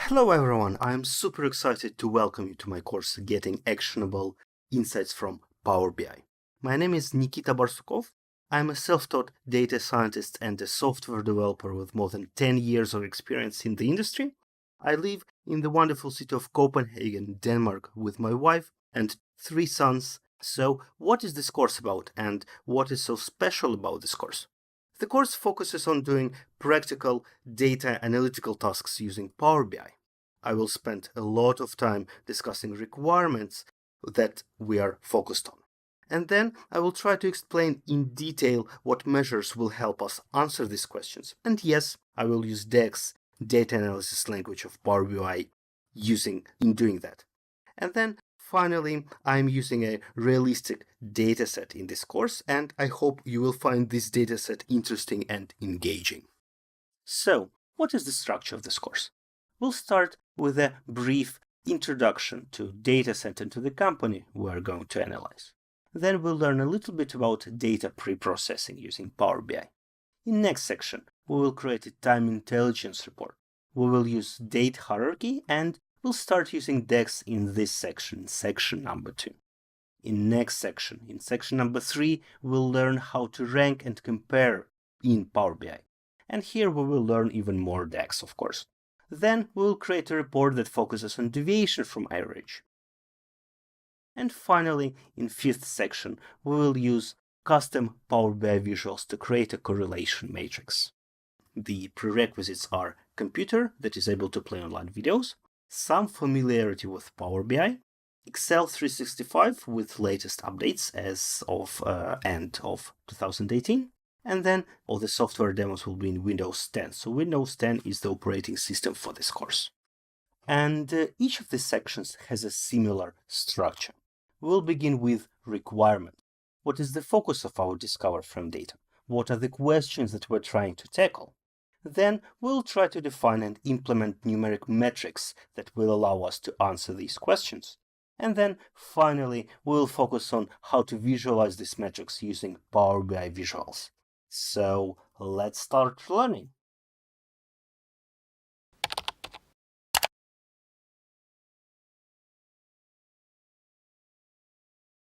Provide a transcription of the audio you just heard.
Hello everyone, I am super excited to welcome you to my course Getting Actionable Insights from Power BI. My name is Nikita Barsukov. I am a self-taught data scientist and a software developer with more than 10 years of experience in the industry. I live in the wonderful city of Copenhagen, Denmark, with my wife and 3 sons. So, what is this course about and what is so special about this course? The course focuses on doing practical data analytical tasks using Power BI. I will spend a lot of time discussing requirements that we are focused on. And then I will try to explain in detail what measures will help us answer these questions. And yes, I will use DAX, data analysis language of Power BI, in doing that. And then finally, I'm using a realistic dataset in this course, and I hope you will find this dataset interesting and engaging. So, what is the structure of this course? We'll start with a brief introduction to dataset and to the company we are going to analyze. Then we'll learn a little bit about data pre-processing using Power BI. In next section, we will create a time intelligence report. We will use date hierarchy and we'll start using DAX in this section, section number 2. In next section, in section number 3, we'll learn how to rank and compare in Power BI. And here we will learn even more DAX, of course. Then we'll create a report that focuses on deviation from average. And finally, in 5th section, we will use custom Power BI visuals to create a correlation matrix. The prerequisites are computer that is able to play online videos, some familiarity with Power BI, Excel 365 with latest updates as of end of 2018, and then all the software demos will be in Windows 10. So Windows 10 is the operating system for this course. And each of these sections has a similar structure. We'll begin with requirement. What is the focus of our Discover from data? What are the questions that we're trying to tackle? Then we'll try to define and implement numeric metrics that will allow us to answer these questions. And then finally, we'll focus on how to visualize these metrics using Power BI visuals. So let's start learning.